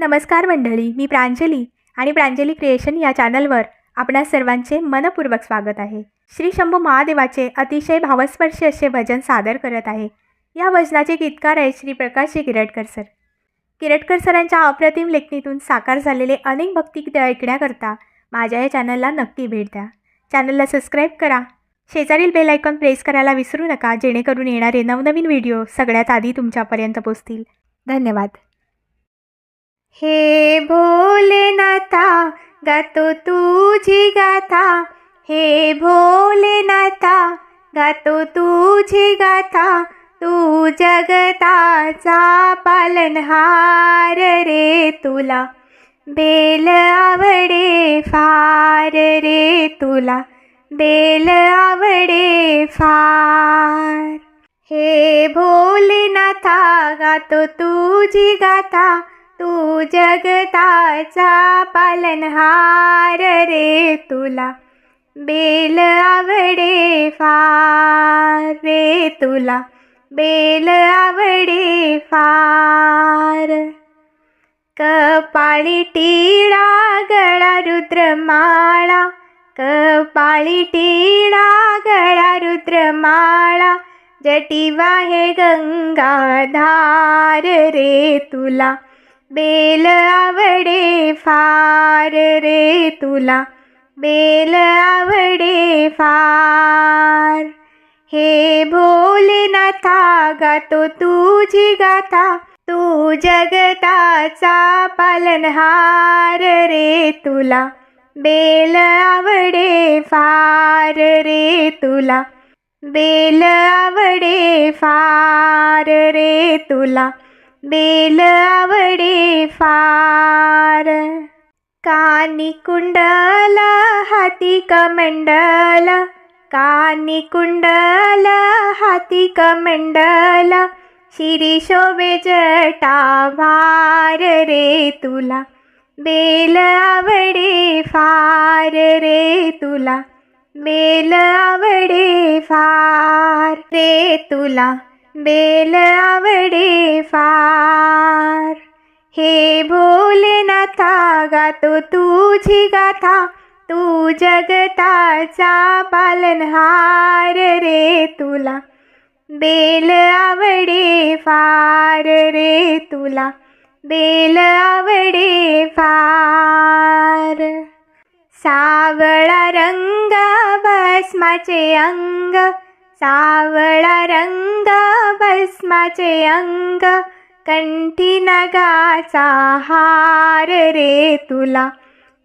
नमस्कार मंडळी, मी प्रांजली आणि प्रांजली क्रिएशन या चॅनलवर आपणा सर्वांचे मनपूर्वक स्वागत आहे। श्री शंभू महादेवाचे अतिशय भावस्पर्शी असे भजन सादर करत आहे। या भजनाचे गीतकार आहेत श्री प्रकाशजी गिरटकर सर। गिरटकर सरांच्या अप्रतिम लेखणीतून साकार झालेले अनेक भक्तिगीते ऐकण्याकरता माझ्या या चॅनलला नक्की भेट द्या। चॅनलला सबस्क्राईब करा, शेजारील बेल आयकॉन प्रेस करायला विसरू नका, जेणेकरून येणारे नवनवीन व्हिडिओ सगळ्यात आधी तुमच्यापर्यंत पोहोचतील। धन्यवाद। हे भोलेनाथा गातो तुझी गाथा, हे भोलेनाथा गातो तुझी गाथा, तू जगताचा पालनहार रे, तुला बेल आवडे फार रे, तुला बेल आवडे फार। हे भोलेनाथा गातो तुझी गाथा, तू जगताचा पालनहार रे, तुला बेल आवडे फार रे, तुला बेल आवडे फार। कपाळी टिळा गळा रुद्रमाळा, कपाळी टिळा गळा रुद्रमाळा, जटी वाहे गंगाधार रे, तुला बेल आवडे फार रे, तुला बेल आवडे फार। हे भोलेनाथा गातो तुझी गाथा, तू जगताचा पालनहार रे, तुला बेल आवडे फार रे, तुला बेल आवडे फार रे, तुला बेल आवडे फार। कानी कुंडल हाती कमंडल, कानी कुंडल हाती कमंडल, शिरी शोभे जटा भार रे, तुला बेल आवडे फार रे, तुला बेल आवडे फार रे, तुला बेल आवडे फार। हे भोलेनाथा गातो तुझी गाथा, तू जगताचा पालनहार रे, तुला बेल आवडे फार रे, तुला बेल आवडे फार। सावळा रंग भस्माचे अंग, सावळा रंग भस्माचे अंग, कंठी नगाचा हार रे, तुला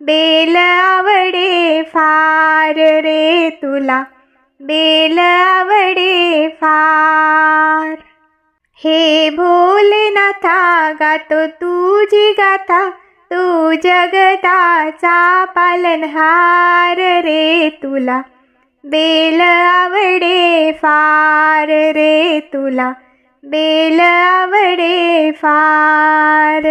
बेल आवडे फार रे, तुला बेल आवडे फार। हे भोलेनाथा गातो तुझी गाथा, तू जगताचा पालनहार रे, तुला बेल आवडे फार रे, तुला बेल आवडे फार।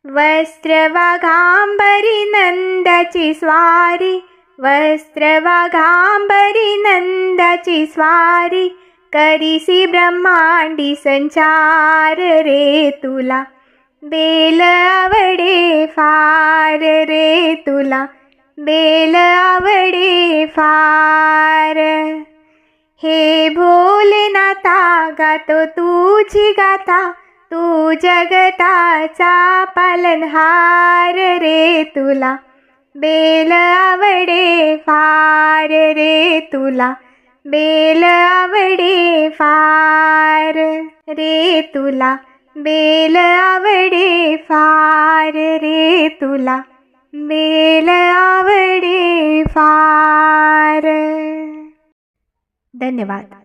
वस्त्र वाघांबरी नंदाची स्वारी, वस्त्र वाघांबरी नंदाची स्वारी, करीसी ब्रह्मांडी संचार रे, तुला बेल आवडे फार रे, तुला बेल आवडे फार। हे भोलेनाथा गातो तुझी गाथा, तू जगताचा पालनहार रे, तुला बेल आवडे फार रे, तुला बेल आवडे फार रे, तुला बेल आवडे फार रे, तुला बेल आवडे फार। धन्यवाद।